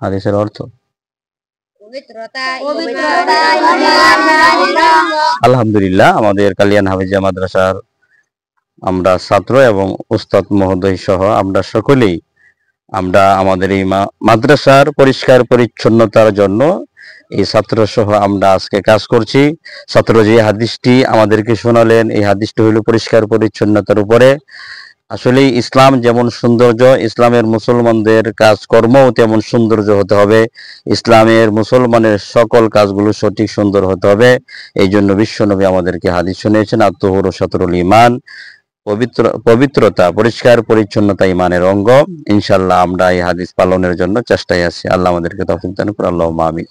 হাদিসের অর্থ আলহামদুলিল্লাহ, আমাদের কালিয়ান হাফিজিয়া মাদ্রাসার আমরা ছাত্র এবং উস্তাদ মহোদয় সহ আমরা সকলেই আমরা আমাদের এই মাদ্রাসার পরিষ্কার পরিচ্ছন্নতার জন্য এই ছাত্র সহ আমরা আজকে কাজ করছি। ছাত্র যে হাদিসটি আমাদেরকে শোনালেন, এই হাদিসটি হইল পরিষ্কার পরিচ্ছন্নতার উপরে। আসলে ইসলাম যেমন সৌন্দর্য, ইসলামের মুসলমানদের কাজকর্মও তেমন সৌন্দর্য হতে হবে। ইসলামের মুসলমানের সকল কাজগুলো সঠিক সুন্দর হতে হবে। এই জন্য বিশ্বনবী আমাদেরকে হাদিস শুনিয়েছেন, আত-তুহুরু শাতরুল ঈমান, পবিত্রতা পরিষ্কার পরিচ্ছন্নতা ঈমানের অঙ্গ। ইনশাআল্লাহ আমরা এই হাদিস পালনের জন্য চেষ্টায় আছি। আল্লাহ আমাদেরকে তৌফিক দান করুন। আল্লাহুম্মা আমিন।